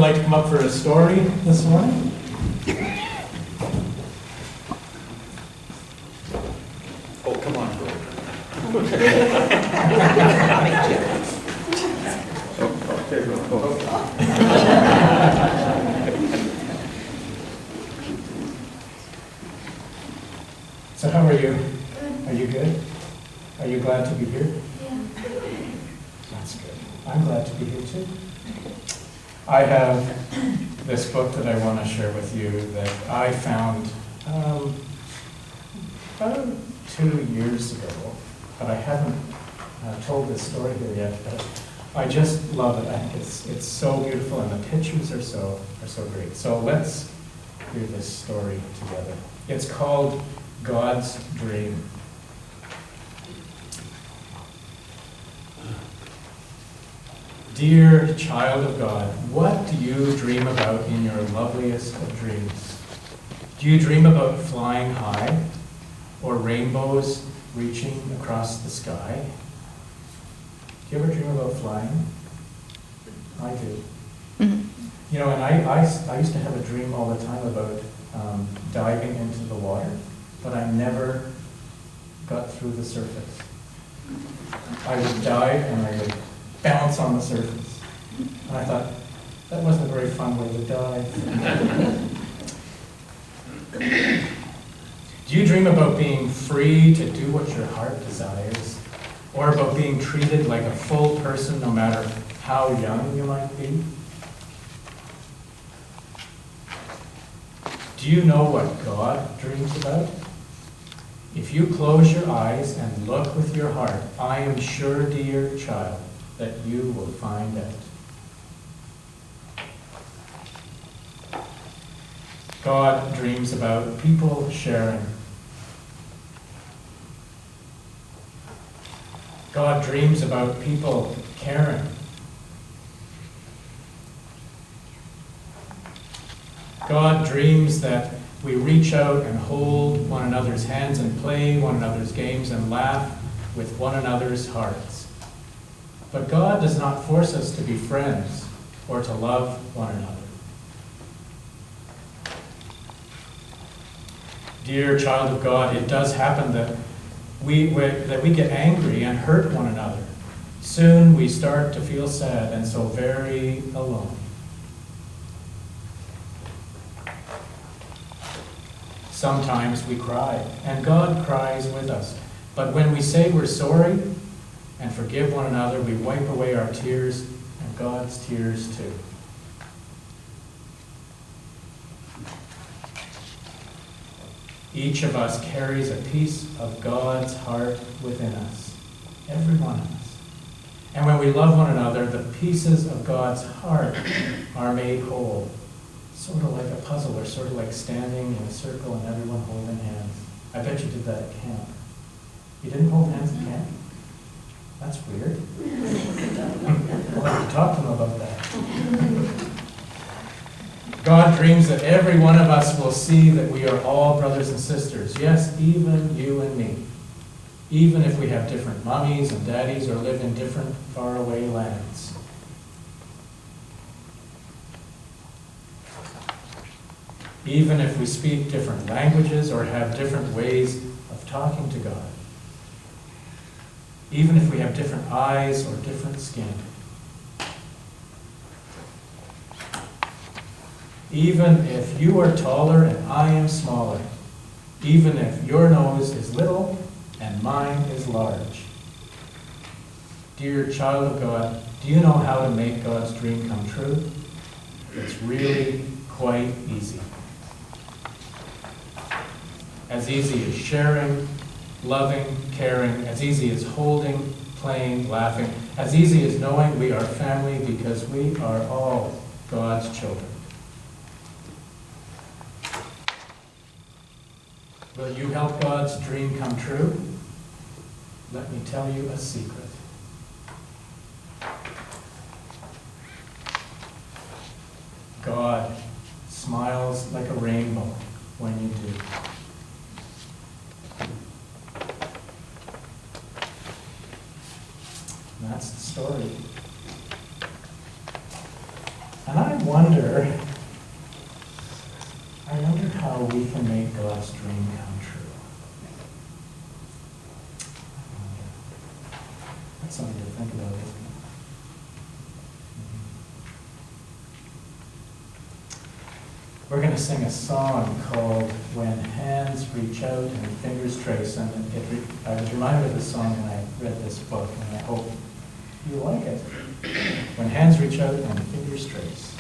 like to come up for a story this morning? Oh, come on, Bill. So how are you? Are you good? Are you glad to be here? Yeah. That's good. I'm glad to be here too. I have this book that I want to share with you that I found about 2 years ago, but I haven't told this story here yet. But I just love it. I think it's so beautiful, and the pictures are so great. So let's hear this story together. It's called God's Dream. Dear child of God, what do you dream about in your loveliest of dreams? Do you dream about flying high or rainbows reaching across the sky? Do you ever dream about flying? I do. Mm-hmm. You know, and I used to have a dream all the time about diving into the water, but I never got through the surface. I would dive and I would bounce on the surface. And I thought, that wasn't a very fun way to dive. Do you dream about being free to do what your heart desires? Or about being treated like a full person no matter how young you might be? Do you know what God dreams about? If you close your eyes and look with your heart, I am sure, dear child, that you will find out. God dreams about people sharing. God dreams about people caring. God dreams that we reach out and hold one another's hands and play one another's games and laugh with one another's hearts. But God does not force us to be friends or to love one another. Dear child of God, it does happen that we get angry and hurt one another. Soon we start to feel sad and so very alone. Sometimes we cry, and God cries with us. But when we say we're sorry and forgive one another, we wipe away our tears and God's tears too. Each of us carries a piece of God's heart within us, every one of us. And when we love one another, the pieces of God's heart are made whole. Sort of like a puzzle, or sort of like standing in a circle and everyone holding hands. I bet you did that at camp. You didn't hold hands at camp? That's weird. We'll have to talk to them about that. God dreams that every one of us will see that we are all brothers and sisters. Yes, even you and me. Even if we have different mummies and daddies or live in different faraway lands. Even if we speak different languages or have different ways of talking to God. Even if we have different eyes or different skin. Even if you are taller and I am smaller. Even if your nose is little and mine is large. Dear child of God, do you know how to make God's dream come true? It's really quite easy. As easy as sharing, loving, caring, as easy as holding, playing, laughing, as easy as knowing we are family because we are all God's children. Will you help God's dream come true? Let me tell you a secret. God smiles like a rainbow when you do. And that's the story. And I wonder how we can make God's dream come true. I wonder. That's something to think about, isn't it? We're going to sing a song called When Hands Reach Out and Fingers Trace. And I was reminded of this song when I read this book, and I hope you like it. When Hands Reach Out and Fingers Trace.